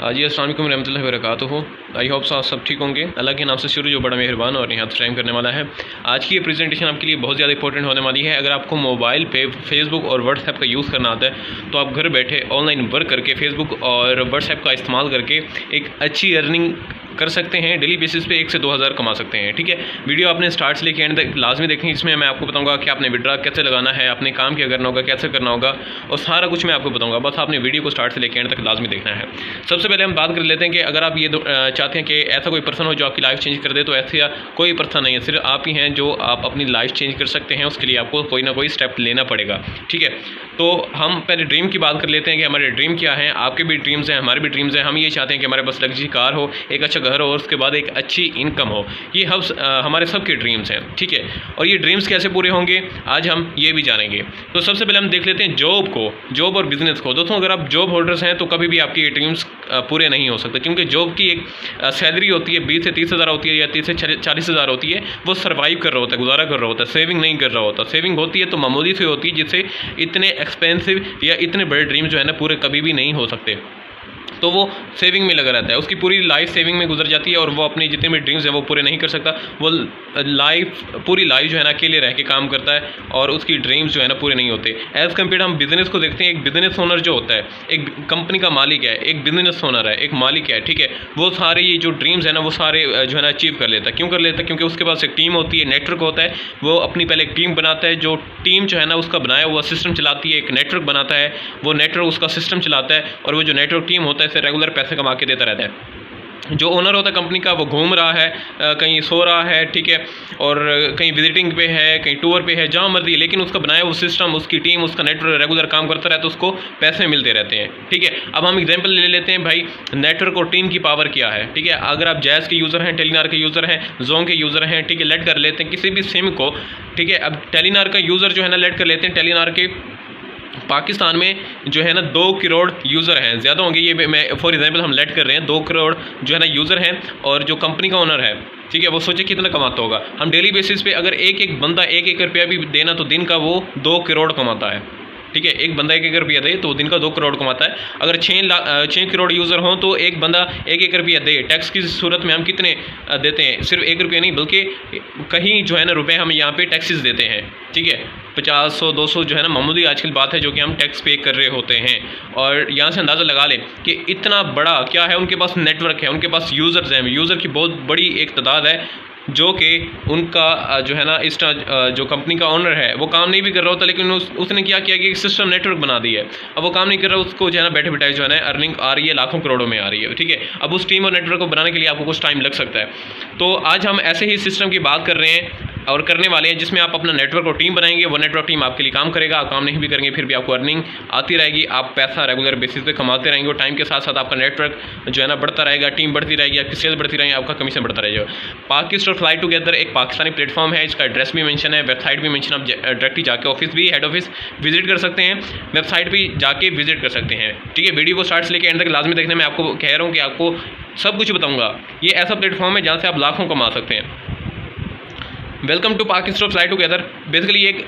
जी अस्सलाम वालेकुम रहमतुल्लाहि व बरकातुहू। आई होप सब ठीक होंगे। अल्लाह के नाम से शुरू जो बड़ा मेहरबान और यहाँ टाइम करने वाला है। आज की ये प्रेजेंटेशन आपके लिए बहुत ज़्यादा इंपॉर्टेंट होने वाली है। अगर आपको मोबाइल पे फेसबुक और व्हाट्सएप का यूज़ करना आता है तो आप घर बैठे ऑनलाइन वर्क करके फेसबुक और व्हाट्सएप का इस्तेमाल करके एक अच्छी अर्निंग कर सकते हैं। डेली बेसिस पे 1 से 2 हज़ार कमा सकते हैं। ठीक है, वीडियो आपने स्टार्ट से लेकर एंड तक लाजमी देखें। इसमें मैं आपको बताऊंगा कि आपने विड्रा कैसे लगाना है, आपने काम क्या करना होगा, कैसे करना होगा और सारा कुछ मैं आपको बताऊंगा। बस आपने वीडियो को स्टार्ट से लेकर एंड तक लाजमी देखना है। सबसे पहले हम बात कर लेते हैं कि अगर आप ये चाहते हैं कि ऐसा कोई पर्सन हो जो आपकी लाइफ चेंज कर दे, तो ऐसे कोई पर्सन नहीं है, सिर्फ आप ही हैं जो आप अपनी लाइफ चेंज कर सकते हैं। उसके लिए आपको कोई ना कोई स्टेप लेना पड़ेगा। ठीक है, तो हम पहले ड्रीम की बात कर लेते हैं कि हमारे ड्रीम क्या है। आपके भी ड्रीम्स हैं, हमारे भी ड्रीम्स हैं। हम ये चाहते हैं कि हमारे पास लग्जरी कार हो, एक अच्छा घर हो और उसके बाद एक अच्छी इनकम हो। ये हमारे सबके ड्रीम्स हैं। ठीक है, और ये ड्रीम्स कैसे पूरे होंगे आज हम ये भी जानेंगे। तो सबसे पहले हम देख लेते हैं जॉब और बिजनेस को। दोस्तों, अगर आप जॉब होल्डर्स हैं तो कभी भी आपके ये ड्रीम्स पूरे नहीं हो सकते, क्योंकि जॉब की एक सैलरी होती है 20 से 30 हज़ार होती है या 30 से 40 हज़ार होती है। वो सर्वाइव कर रहा होता है, गुजारा कर रहा होता है, सेविंग नहीं कर रहा होता। सेविंग होती है तो मामूली सी होती है, जिससे इतने एक्सपेंसिव या इतने बड़े ड्रीम जो है ना पूरे कभी भी नहीं हो सकते। तो वो सेविंग में लगा रहता है, उसकी पूरी लाइफ सेविंग में गुजर जाती है और वो अपने जितने भी ड्रीम्स हैं वो पूरे नहीं कर सकता। वो पूरी लाइफ जो है ना अकेले रह के काम करता है और उसकी ड्रीम्स जो है ना पूरे नहीं होते। एज़ कम्पेयर हम बिजनेस को देखते हैं। एक बिजनेस ओनर जो होता है, एक कंपनी का मालिक है, एक बिजनेस ओनर है, एक मालिक है। ठीक है, वो सारे ये जो ड्रीम्स है ना वो सारे जो है ना अचीव कर लेता है। क्यों कर लेता है? क्योंकि उसके पास एक टीम होती है, नेटवर्क होता है। वो अपनी पहले एक टीम बनाता है, जो टीम जो है ना उसका बनाया हुआ सिस्टम चलाती है, एक नेटवर्क बनाता है, वो नेटवर्क उसका सिस्टम चलाता है और वो जो नेटवर्क टीम होता है से रेगुलर पैसे कमा के देता रहता है। जो ओनर होता है कंपनी का, वो घूम रहा है, कहीं सो रहा है, ठीक है, और कहीं विजिटिंग पे है, कहीं टूर पे है, जहाँ मर्जी, लेकिन उसका बनाया वो सिस्टम, उसकी टीम, उसका नेटवर्क रेगुलर काम करता रहता है, तो उसको पैसे मिलते रहते हैं। ठीक है, अब हम एग्जांपल ले लेते हैं भाई, नेटवर्क और टीम की पावर क्या है। ठीक है, अगर आप जैज़ के यूज़र हैं, टेलीनार के यूज़र हैं, जोन के यूज़र हैं, ठीक है, लेट कर लेते हैं किसी भी सिम को। ठीक है, अब टेलीनार का यूज़र जो है ना लेट कर लेते हैं, टेलीनार के पाकिस्तान में जो है ना 2 करोड़ यूज़र हैं, ज़्यादा होंगे, ये मैं फॉर एग्जांपल हम लेट कर रहे हैं 2 करोड़ जो है ना यूज़र हैं। और जो कंपनी का ओनर है, ठीक है, वो सोचे कितना कमाता होगा। हम डेली बेसिस पे अगर एक बंदा 1 रुपया भी देना तो दिन का वो 2 करोड़ कमाता है। ठीक है, एक बंदा 1 रुपया दे तो दिन का 2 करोड़ कमाता है। अगर 6 करोड़ यूज़र हों तो एक बंदा 1 रुपया दे। टैक्स की सूरत में हम कितने देते हैं? सिर्फ 1 रुपया नहीं, बल्कि कहीं जो है ना रुपए हम यहाँ पे टैक्सेस देते हैं। ठीक है, 50, 100, 200 जो है ना मामूली आजकल बात है जो कि हम टैक्स पे कर रहे होते हैं। और यहाँ से अंदाज़ा लगा लें कि इतना बड़ा क्या है, उनके पास नेटवर्क है, उनके पास यूज़र्स हैं, यूज़र की बहुत बड़ी एक तादाद है, जो कि उनका जो है ना इस जो कंपनी का ओनर है वो काम नहीं भी कर रहा होता, लेकिन उसने क्या किया कि एक सिस्टम नेटवर्क बना दी है। अब वो काम नहीं कर रहा, उसको जो है ना बैठे बैठाए जो है ना अर्निंग आ रही है, लाखों करोड़ों में आ रही है। ठीक है, अब उस टीम और नेटवर्क को बनाने के लिए आपको कुछ टाइम लग सकता है। तो आज हम ऐसे ही सिस्टम की बात कर रहे हैं और करने वाले हैं, जिसमें आप अपना नेटवर्क और टीम बनाएंगे। वो नेटवर्क टीम आपके लिए काम करेगा, आप काम नहीं भी करेंगे फिर भी आपको अर्निंग आती रहेगी, आप पैसा रेगुलर बेसिस पे कमाते रहेंगे और टाइम के साथ साथ आपका नेटवर्क जो है ना बढ़ता रहेगा, टीम बढ़ती रहेगी, आपकी सेल बढ़ती रहेगी, आपका कमीशन बढ़ता रहेगा। पाकिस्तान फ्लाई टुगेदर एक पाकिस्तानी प्लेटफॉर्म है, इसका एड्रेस भी मेंशन है, वेबसाइट भी मेंशन, आप डायरेक्टली जाके ऑफिस भी, हेड ऑफिस विजिट कर सकते हैं, वेबसाइट भी जाके विजिट कर सकते हैं। ठीक है, वीडियो को स्टार्ट से लेकर एंड तक लाजमी देखने में आपको कह रहा हूँ कि आपको सब कुछ बताऊँगा। ये ऐसा प्लेटफॉर्म है जहाँ से आप लाखों कमा सकते हैं। Welcome to Pakistan fly together. Basically एक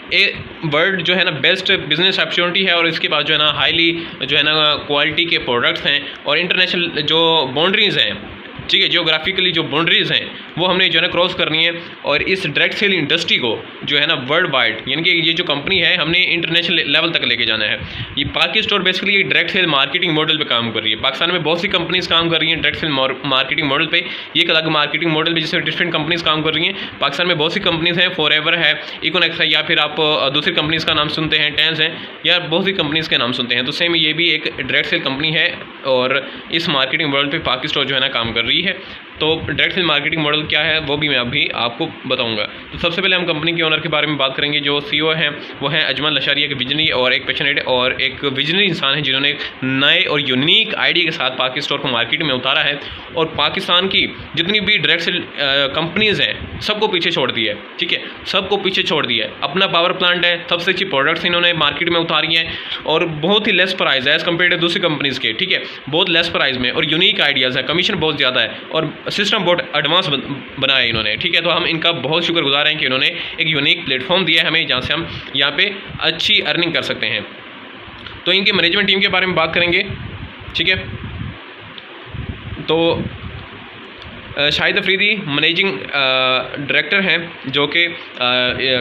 वर्ल्ड जो है ना बेस्ट बिजनेस अपॉर्चुनिटी है और इसके पास जो है ना हाईली जो है ना क्वालिटी के प्रोडक्ट्स हैं और इंटरनेशनल जो बाउंड्रीज़ हैं, ठीक है, जियोग्राफिकली जो बाउंड्रीज़ हैं वो हमने जो है ना क्रॉस करनी है। और इस डायरेक्ट सेल इंडस्ट्री को जो है ना वर्ल्ड वाइड, यानी कि ये जो कंपनी है हमने इंटरनेशनल लेवल तक लेके जाना है। ये पाकिस्तान बेसिकली एक डायरेक्ट सेल मार्केटिंग मॉडल पे काम कर रही है। पाकिस्तान में बहुत सी कंपनीज काम कर रही हैं डायरेक्ट सेल मार्केटिंग मॉडल पे। ये एक अलग मार्केटिंग मॉडल पे जिससे डिफरेंट कंपनीज काम कर रही हैं। पाकिस्तान में बहुत सी कंपनीज हैं, फॉरएवर है, इकोनेक्स है, या फिर आप दूसरी कंपनीज का नाम सुनते हैं, टेंस है, या बहुत सी कंपनीज के नाम सुनते हैं। तो सेम ये भी एक डायरेक्ट सेल कंपनी है और इस मार्केटिंग मॉडल पे पाकिस्तान जो है ना काम कर रही है। तो डायरेक्ट सेल मार्केटिंग मॉडल क्या है वो भी मैं अभी आपको बताऊंगा। तो सबसे पहले हम कंपनी के ओनर के बारे में बात करेंगे। जो सीईओ हैं वो हैं अजमल लशारी, एक विजनरी और एक पैशनेट और एक विजनरी इंसान है, जिन्होंने एक नए और यूनिक आइडिया के साथ पाकिस्तान को मार्केट में उतारा है और पाकिस्तान की जितनी भी डायरेक्ट सेल कंपनीज़ हैं सबको पीछे छोड़ दिया है। ठीक है, सबको पीछे छोड़ दिया है। अपना पावर प्लांट है, सबसे अच्छी प्रोडक्ट्स इन्होंने मार्केट में उतारी हैं और बहुत ही लेस प्राइस है एज़ कम्पेयर टू दूसरी कंपनीज़ के। ठीक है, बहुत लेस प्राइस में और यूनिक आइडियाज़ है, कमीशन बहुत ज़्यादा है और सिस्टम बहुत एडवांस बनाया है इन्होंने। ठीक है, तो हम इनका बहुत शुक्रगुजार हैं कि इन्होंने एक यूनिक प्लेटफॉर्म दिया है हमें, जहाँ से हम यहाँ पे अच्छी अर्निंग कर सकते हैं। तो इनके मैनेजमेंट टीम के बारे में बात करेंगे। ठीक है, तो शाहिद अफरीदी मैनेजिंग डायरेक्टर हैं जो कि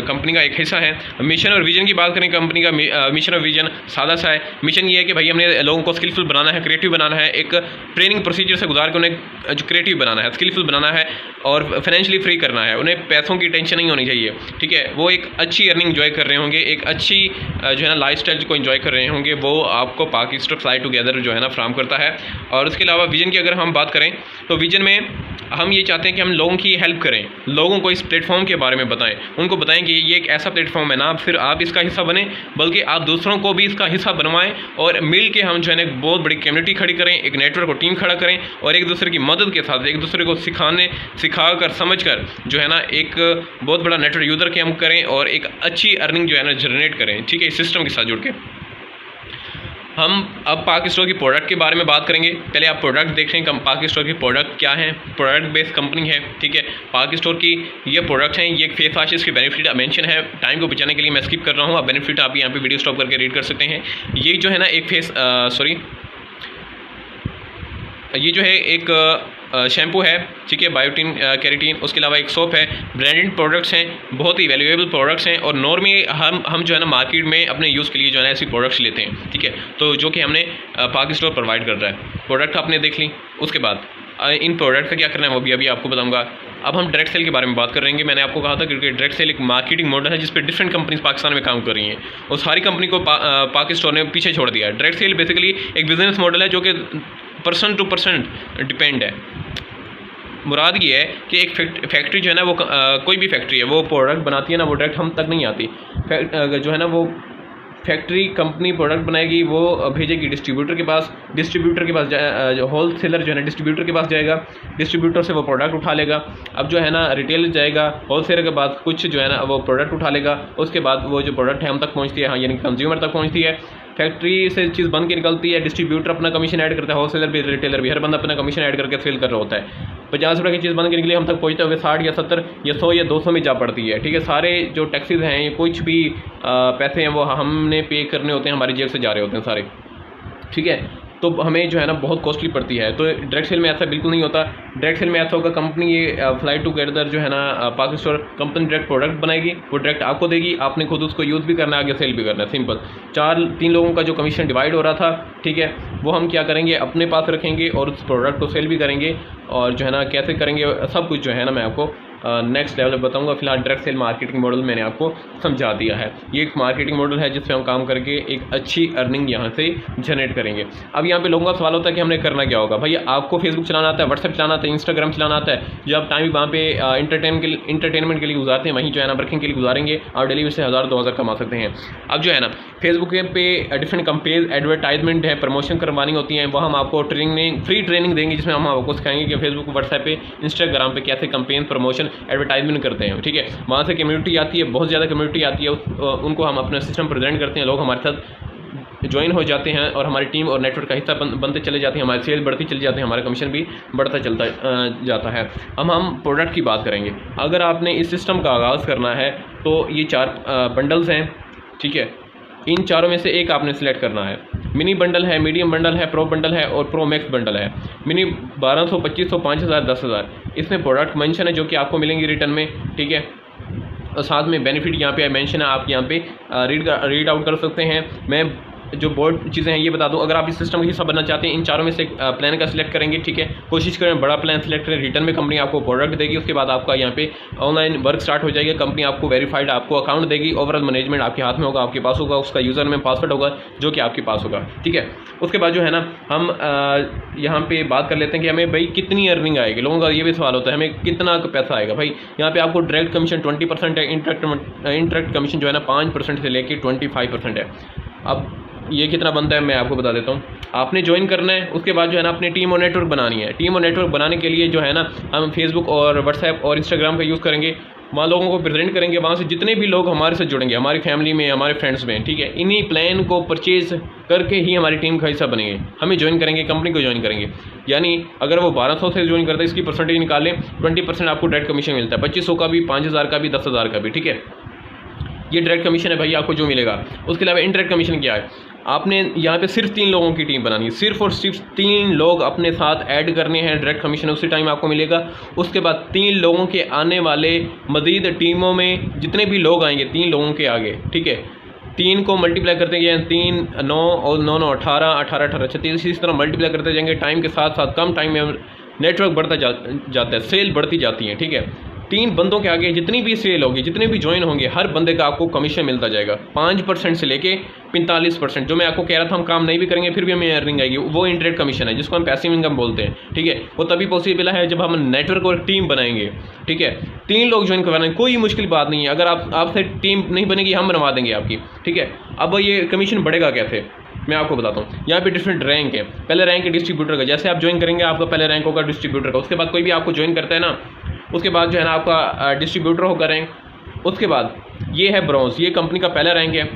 कंपनी का एक हिस्सा है। मिशन और विजन की बात करें, कंपनी का मिशन और विजन सादा सा है। मिशन ये है कि भाई हमने लोगों को स्किलफुल बनाना है, क्रिएटिव बनाना है, एक ट्रेनिंग प्रोसीजर से गुजार के उन्हें जो क्रिएटिव बनाना है, स्किलफुल बनाना है और फाइनेंशियली फ्री करना है। उन्हें पैसों की टेंशन नहीं होनी चाहिए, ठीक है। वो एक अच्छी अर्निंग इंजॉय कर रहे होंगे, एक अच्छी जो है ना लाइफ स्टाइल को इंजॉय कर रहे होंगे, वो आपको पाकिस्तान फ्लाई टुगेदर जो है ना फ्राहम करता है। और उसके अलावा विजन की अगर हम बात करें तो विजन में हम ये चाहते हैं कि हम लोगों की हेल्प करें, लोगों को इस प्लेटफॉर्म के बारे में बताएं, उनको बताएं कि ये एक ऐसा प्लेटफॉर्म है ना फिर आप इसका हिस्सा बने, बल्कि आप दूसरों को भी इसका हिस्सा बनवाएं और मिल के हम जो है ना एक बहुत बड़ी कम्युनिटी खड़ी करें, एक नेटवर्क और टीम खड़ा करें और एक दूसरे की मदद के साथ एक दूसरे को सिखाकर समझकर जो है ना एक बहुत बड़ा नेटवर्क यूज़र के हम करें और एक अच्छी अर्निंग जो है ना जनरेट करें, ठीक है, इस सिस्टम के साथ जुड़ के। हम अब पाक स्टोर की प्रोडक्ट के बारे में बात करेंगे। पहले आप प्रोडक्ट देख रहे हैं पाक स्टोर की प्रोडक्ट क्या है। प्रोडक्ट बेस्ड कंपनी है, ठीक है। पाक स्टोर की ये प्रोडक्ट हैं, ये फेस वॉश, इसके बेनिफिट मेंशन है। टाइम को बचाने के लिए मैं स्किप कर रहा हूँ, आप बेनिफिट आप यहाँ पे वीडियो स्टॉप करके रीड कर सकते हैं। ये जो है ना एक ये जो है एक शैम्पू है, ठीक है, बायोटिन कैरेटीन। उसके अलावा एक सोप है। ब्रांडेड प्रोडक्ट्स हैं, बहुत ही वैल्यूएबल प्रोडक्ट्स हैं और नॉर्मली हम जो है ना मार्केट में अपने यूज़ के लिए जो है ना ऐसी प्रोडक्ट्स लेते हैं, ठीक है। तो जो कि हमने पाक स्टोर प्रोवाइड कर रहा है। प्रोडक्ट आपने देख ली, उसके बाद इन प्रोडक्ट का क्या करना है वो भी अभी आपको बताऊंगा। अब हम डायरेक्ट सेल के बारे में बात कर रहे हैं। मैंने आपको कहा था क्योंकि डायरेक्ट सेल एक मार्केटिंग मॉडल है जिस पर डिफरेंट कंपनीज पाकिस्तान में काम कर रही हैं और सारी कंपनी को पाक स्टोर ने पीछे छोड़ दिया है। डायरेक्ट सेल बेसिकली एक बिजनेस मॉडल है जो कि पर्सन टू पर्सन डिपेंड है। मुराद ये है कि एक फैक्ट्री जो है ना वो कोई भी फैक्ट्री है वो प्रोडक्ट बनाती है ना, वो डायरेक्ट हम तक नहीं आती। जो है ना वो फैक्ट्री कंपनी प्रोडक्ट बनाएगी, वो भेजेगी डिस्ट्रीब्यूटर के पास, डिस्ट्रीब्यूटर के पास होलसेलर जो है ना डिस्ट्रीब्यूटर के पास जाएगा, डिस्ट्रीब्यूटर से वो प्रोडक्ट उठा लेगा। अब जो है ना रिटेल जाएगा, होलसेलर के बाद कुछ जो है ना वो प्रोडक्ट उठा लेगा। उसके बाद वो जो प्रोडक्ट है हम तक पहुंचती है, हाँ, यानी कंज्यूमर तक पहुंचती है। फैक्ट्री से चीज़ बन के निकलती है, डिस्ट्रीब्यूटर अपना कमीशन ऐड करता है, होलसेलर भी रिटेलर भी, हर बंदा अपना कमीशन ऐड करके सेल कर रहा होता है। 50 रुपये की चीज़ बन के निकली, हम तक पहुंचते हुए 60 या 70 या 100 या 200 में जा पड़ती है, ठीक है। सारे जो टैक्सेस हैं, ये कुछ भी पैसे हैं वो हमने पे करने होते हैं, हमारी जेब से जा रहे होते हैं सारे, ठीक है। तो हमें जो है ना बहुत कॉस्टली पड़ती है। तो डायरेक्ट सेल में ऐसा बिल्कुल नहीं होता। डायरेक्ट सेल में ऐसा होगा, कंपनी ये फ्लाई टुगेदर जो है ना पाक स्टोर कंपनी डायरेक्ट प्रोडक्ट बनाएगी, वो डायरेक्ट आपको देगी, आपने खुद उसको यूज़ भी करना है, आगे सेल भी करना है, सिंपल। 3 लोगों का जो कमीशन डिवाइड हो रहा था, ठीक है, वो हम क्या करेंगे अपने पास रखेंगे और उस प्रोडक्ट को सेल भी करेंगे और जो है ना कैसे करेंगे सब कुछ जो है ना मैं आपको नेक्स्ट लेवल बताऊंगा। फिलहाल डायरेक्ट सेल मार्केटिंग मॉडल मैंने आपको समझा दिया है। ये एक मार्केटिंग मॉडल है जिससे हम काम करके एक अच्छी अर्निंग यहाँ से जनरेट करेंगे। अब यहाँ पे लोगों का सवाल होता है कि हमने करना क्या होगा। भाई आपको फेसबुक चलाना आता है, व्हाट्सएप चलाना आता है, इंस्टाग्राम चलाना आता है, जो आप टाइम वहाँ पे इंटरटेनमेंट के लिए गुजारते हैं, वहीं जो है ना वर्किंग के लिए गुजारेंगे और डेली से 1000-2000 कमा सकते हैं। अब जो है ना फेसबुक पे डिफरेंट कंपेज एडवर्टाइजमेंट है, प्रमोशन करवानी होती है, वह हम आपको फ्री ट्रेनिंग देंगे जिसमें हम आपको सिखाएंगे कि फेसबुक, व्हाट्सएप पे, इंस्टाग्राम पे कैसे कंपेन प्रमोशन एडवर्टाइजमेंट करते हैं, ठीक है। वहाँ से कम्युनिटी आती है, बहुत ज़्यादा कम्युनिटी आती है, उनको हम अपना सिस्टम प्रेजेंट करते हैं, लोग हमारे साथ ज्वाइन हो जाते हैं और हमारी टीम और नेटवर्क का हिस्सा बनते चले जाते हैं, हमारी सेल बढ़ती चली जाती है, हमारा कमीशन भी बढ़ता चलता जाता है। हम प्रोडक्ट की बात करेंगे। अगर आपने इस सिस्टम का आगाज़ करना है तो ये 4 बंडल्स हैं, ठीक है। इन चारों में से एक आपने सिलेक्ट करना है। मिनी बंडल है, मीडियम बंडल है, प्रो बंडल है और प्रो मैक्स बंडल है। मिनी 1200, 2500, 5000, 10,000 इसमें प्रोडक्ट मेंशन है जो कि आपको मिलेंगे रिटर्न में, ठीक है। और साथ में बेनिफिट यहाँ पे मेंशन है, आप यहाँ पे रीड आउट कर सकते हैं। मैं जो बोर्ड चीज़ें हैं ये बता दूं। अगर आप इस सिस्टम का हिस्सा बनना चाहते हैं, इन चारों में से प्लान का सिलेक्ट करेंगे, ठीक है। कोशिश करें बड़ा प्लान सिलेक्ट करें। रिटर्न में कंपनी आपको प्रोडक्ट देगी, उसके बाद आपका यहाँ पे ऑनलाइन वर्क स्टार्ट हो जाएगा। कंपनी आपको वेरीफाइड आपको अकाउंट देगी, ओवरऑल मैनेजमेंट आपके हाथ में होगा, आपके पास होगा, उसका यूज़र में पासवर्ड होगा जो कि आपके पास होगा, ठीक है। उसके बाद जो है ना हम यहाँ पे बात कर लेते हैं कि हमें भाई कितनी अर्निंग आएगी। लोगों का ये भी सवाल होता है हमें कितना पैसा आएगा। भाई यहाँ पे आपको डायरेक्ट कमीशन 20% है, इंटरेक्ट कमीशन जो है ना 5% से लेके 25% है। अब ये कितना बनता है मैं आपको बता देता हूँ। आपने ज्वाइन करना है, उसके बाद जो है ना अपनी टीम और नेटवर्क बनानी है। टीम और नेटवर्क बनाने के लिए जो है ना हम फेसबुक और व्हाट्सएप और इंस्टाग्राम का यूज़ करेंगे, वहाँ लोगों को प्रेजेंट करेंगे। वहाँ से जितने भी लोग हमारे साथ जुड़ेंगे, हमारी फैमिली में, हमारे फ्रेंड्स में, ठीक है, इन्हीं प्लान को परचेज करके ही हमारी टीम का हिस्सा बनेंगे, हमें ज्वाइन करेंगे, कंपनी को ज्वाइन करेंगे। यानी अगर वो 1200 से ज्वाइन करता है, इसकी परसेंटेज निकालें, 20% आपको डायरेक्ट कमीशन मिलता है, 2500 का भी, 5000 का भी, 10,000 का भी, ठीक है। ये डायरेक्ट कमीशन है भाई आपको जो मिलेगा। उसके अलावा इनडायरेक्ट कमीशन क्या है? आपने यहाँ पे सिर्फ 3 लोगों की टीम बनानी है, सिर्फ और सिर्फ 3 लोग अपने साथ ऐड करने हैं, डायरेक्ट कमीशन उसी टाइम आपको मिलेगा। उसके बाद 3 लोगों के आने वाले मज़ीद टीमों में जितने भी लोग आएंगे 3 लोगों के आगे, ठीक है, 3 को मल्टीप्लाई करते गए, 3 9 और 9 9 18 18 18 36, इस तरह मल्टीप्लाई करते जाएंगे। टाइम के साथ साथ कम टाइम में नेटवर्क बढ़ता जाता है, सेल बढ़ती जाती है, ठीक है। 3 बंदों के आगे जितनी भी सेल होगी, जितने भी ज्वाइन होंगे, हर बंदे का आपको कमीशन मिलता जाएगा 5% से लेके 45%। जो मैं आपको कह रहा था हम काम नहीं भी करेंगे फिर भी हमें अर्निंग आएगी, वो इंटरेक्ट कमीशन है जिसको हम पैसिव इनकम बोलते हैं, ठीक है। वो तभी पॉसिबल है जब हम नेटवर्क और टीम बनाएंगे, ठीक है। 3 लोग ज्वाइन करवाना है, कोई मुश्किल बात नहीं है। अगर आपसे टीम नहीं बनेगी हम बनवा देंगे आपकी, ठीक है। अब ये कमीशन बढ़ेगा कैसे मैं आपको बताता हूँ। यहाँ पे डिफरेंट रैंक है। पहले रैंक है डिस्ट्रीब्यूटर का, जैसे आप ज्वाइन करेंगे आपका पहले रैंक होगा डिस्ट्रीब्यूटर का। उसके बाद कोई भी आपको ज्वाइन करता है ना, उसके बाद जो है ना आपका डिस्ट्रीब्यूटर होगा रैंक। उसके बाद ये है ब्रॉन्ज, ये कंपनी का पहला रैंक है।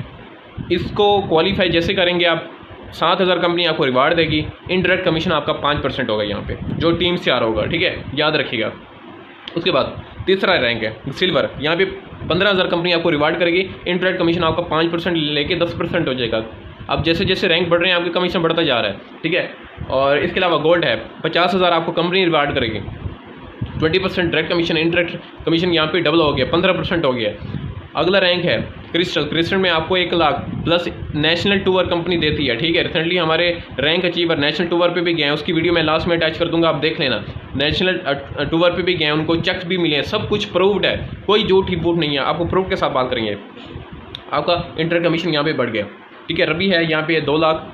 इसको क्वालिफाई जैसे करेंगे आप 7,000 कंपनी आपको रिवार्ड देगी। इनडायरेक्ट कमीशन आपका 5% होगा यहाँ पे, जो टीम से आ रहा होगा, ठीक है, याद रखिएगा। उसके बाद तीसरा रैंक है सिल्वर, यहाँ पे 15,000 कंपनी आपको रिवार्ड करेगी। इनडायरेक्ट कमीशन आपका 5% लेके 10% हो जाएगा। अब जैसे जैसे रैंक बढ़ रहे हैं आपके कमीशन बढ़ता जा रहा है, ठीक है। और इसके अलावा गोल्ड है, 50,000 आपको कंपनी रिवार्ड करेगी, 20% डायरेक्ट कमीशन। इनडायरेक्ट कमीशन यहाँ पे डबल हो गया, 15% हो गया। अगला रैंक है क्रिस्टल। क्रिस्टल में आपको 1 lakh plus national tour company देती है, ठीक है। रिसेंटली हमारे रैंक अचीवर नेशनल टूर पे भी गए हैं, उसकी वीडियो मैं लास्ट में अटैच कर दूंगा, आप देख लेना। नेशनल टूर पे भी गए हैं, उनको चेक्स भी मिले हैं, सब कुछ प्रूव्ड है, कोई झूठ ही बूठ नहीं है। आपको प्रूफ के साथ बात करेंगे। आपका इंटर कमीशन यहाँ पे बढ़ गया, ठीक है। रबी है यहाँ पे 2 लाख,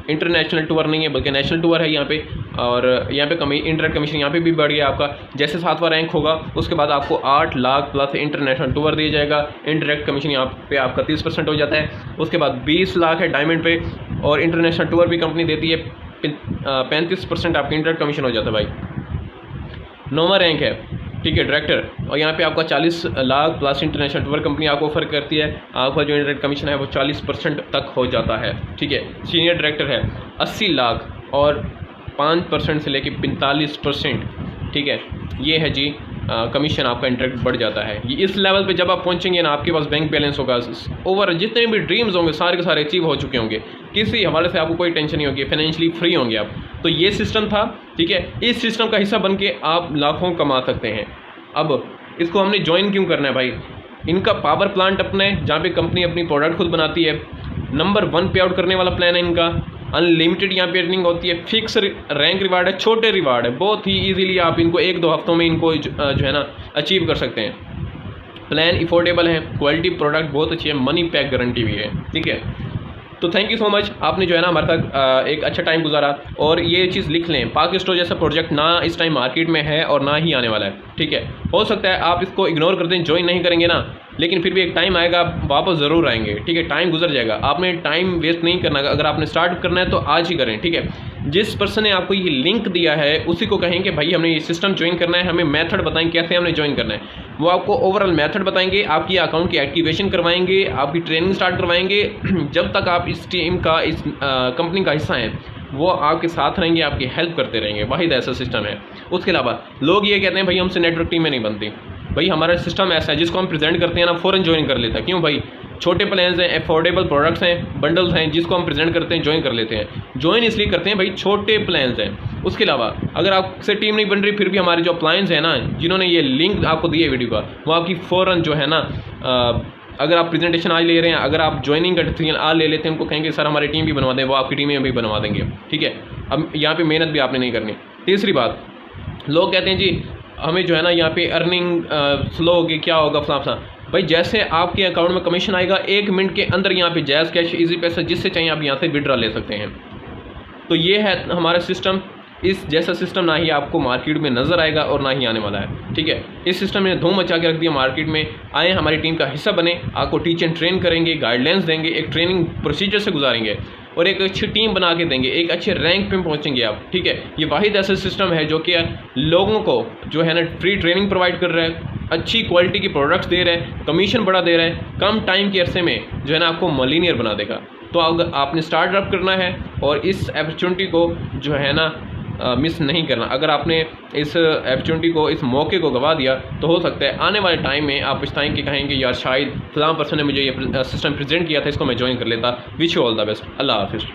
इंटरनेशनल टूर नहीं है बल्कि नेशनल टूर है यहाँ पे। और यहाँ पे इंटरनेट कमीशन यहाँ पे भी बढ़ गया आपका। जैसे 7वां रैंक होगा उसके बाद आपको 8 लाख प्लस इंटरनेशनल टूर दिया जाएगा। इंटरनेट कमीशन यहाँ पे आपका 30% हो जाता है। उसके बाद 20 लाख है डायमंड पे, और इंटरनेशनल टूर भी कंपनी देती है, 35% आपका इंटरनेट कमीशन हो जाता है भाई। 9वां रैंक है, ठीक है, डायरेक्टर, और यहाँ पे आपका 40 lakh plus international tour company आपको ऑफर करती है। आपका जो इंटरनेट कमीशन है वो 40% तक हो जाता है, ठीक है। सीनियर डायरेक्टर है 80 लाख और 5% से लेके 45%, ठीक है। ये है जी कमीशन, आपका इंटरेक्ट बढ़ जाता है। ये इस लेवल पे जब आप पहुंचेंगे ना, आपके पास बैंक बैलेंस होगा, ओवर जितने भी ड्रीम्स होंगे सारे के सारे अचीव हो चुके होंगे, किसी हवाले से आपको कोई टेंशन नहीं होगी, फाइनेंशियली फ्री होंगे आप। तो ये सिस्टम था, ठीक है। इस सिस्टम का हिस्सा बन के आप लाखों कमा सकते हैं। अब इसको हमने ज्वाइन क्यों करना है भाई? इनका पावर प्लांट अपना है जहाँ पे कंपनी अपनी प्रोडक्ट खुद बनाती है। नंबर 1 पे आउट करने वाला प्लान है इनका। अनलिमिटेड यहाँ पे अर्निंग होती है, फिक्स रैंक रिवार्ड है, छोटे रिवार्ड है, बहुत ही इजीली आप इनको 1-2 हफ्तों में इनको जो है ना अचीव कर सकते हैं। प्लान अफोर्डेबल है, क्वालिटी प्रोडक्ट बहुत अच्छी है, मनी पैक गारंटी भी है, ठीक है। तो थैंक यू सो मच, आपने जो है ना हमारे साथ एक अच्छा टाइम गुजारा। और ये चीज़ लिख लें, पाक स्टोर जैसा प्रोजेक्ट ना इस टाइम मार्केट में है और ना ही आने वाला है, ठीक है। हो सकता है आप इसको इग्नोर कर दें, ज्वाइन नहीं करेंगे ना, लेकिन फिर भी एक टाइम आएगा आप वापस ज़रूर आएंगे, ठीक है। टाइम गुजर जाएगा, आपने टाइम वेस्ट नहीं करना। अगर आपने स्टार्ट करना है तो आज ही करें, ठीक है। जिस पर्सन ने आपको ये लिंक दिया है उसी को कहें कि भाई हमने ये सिस्टम ज्वाइन करना है, हमें मेथड बताएं कैसे हमने ज्वाइन करना है। वो आपको ओवरऑल मेथड बताएंगे, आपकी अकाउंट की एक्टिवेशन करवाएंगे, आपकी ट्रेनिंग स्टार्ट करवाएंगे। जब तक आप इस टीम का, इस कंपनी का हिस्सा हैं, वो आपके साथ रहेंगे, आपकी हेल्प करते रहेंगे। वाहिद ऐसा सिस्टम है। उसके अलावा लोग ये कहते हैं भाई हमसे नेटवर्क टीम में नहीं बनती। भाई हमारा सिस्टम ऐसा है, जिसको हम प्रेजेंट करते हैं ना फ़ौरन ज्वाइन कर लेता है। क्यों भाई? छोटे प्लान्स हैं, अफोर्डेबल प्रोडक्ट्स हैं, बंडल्स हैं, जिसको हम प्रेजेंट करते हैं, ज्वाइन कर लेते हैं। ज्वाइन इसलिए करते हैं भाई छोटे प्लान्स हैं। उसके अलावा अगर आपसे टीम नहीं बन रही फिर भी हमारे जो अप्लायंस हैं ना, जिन्होंने ये लिंक आपको दिया है वीडियो का, वो आपकी फ़ौरन जो है ना, अगर आप प्रेजेंटेशन आज ले रहे हैं, अगर आप ज्वाइनिंग का डिसीजन आज ले लेते हैं, उनको कहेंगे सर हमारी टीम भी बनवा दें, वो आपकी टीम में भी बनवा देंगे, ठीक है। अब यहाँ पे मेहनत भी आपने नहीं करनी। तीसरी बात, लोग कहते हैं जी हमें जो है ना यहाँ पे अर्निंग स्लो होगी, क्या होगा फलां। भाई जैसे आपके अकाउंट में कमीशन आएगा 1 मिनट के अंदर यहाँ पे जैज़ कैश, इजी पैसा, जिससे चाहिए आप यहाँ से विड्रॉ ले सकते हैं। तो ये है हमारा सिस्टम। इस जैसा सिस्टम ना ही आपको मार्केट में नज़र आएगा और ना ही आने वाला है, ठीक है। इस सिस्टम ने धूम मचा के रख दिया मार्केट में। आए हमारी टीम का हिस्सा बने, आपको टीच एंड ट्रेन करेंगे, गाइडलाइंस देंगे, एक ट्रेनिंग प्रोसीजर से गुजारेंगे और एक अच्छी टीम बना के देंगे, एक अच्छे रैंक पे पहुंचेंगे आप, ठीक है। ये वाहिद ऐसा सिस्टम है जो कि लोगों को जो है ना फ्री ट्रेनिंग प्रोवाइड कर रहा है, अच्छी क्वालिटी की प्रोडक्ट्स दे रहा है, कमीशन बढ़ा दे रहा है, कम टाइम के अरसे में जो है ना आपको मिलियनियर बना देगा। तो अगर आपने स्टार्टअप करना है और इस अपॉर्चुनिटी को जो है ना मिस नहीं करना। अगर आपने इस अपॉर्चुनिटी को, इस मौके को गवा दिया तो हो सकता है आने वाले टाइम में आप पछताएंगे, कहेंगे यार शायद फलां पर्सन ने मुझे ये सिस्टम प्रेजेंट किया था, इसको मैं ज्वाइन कर लेता। Wish you all the best. अल्लाह हाफिज़।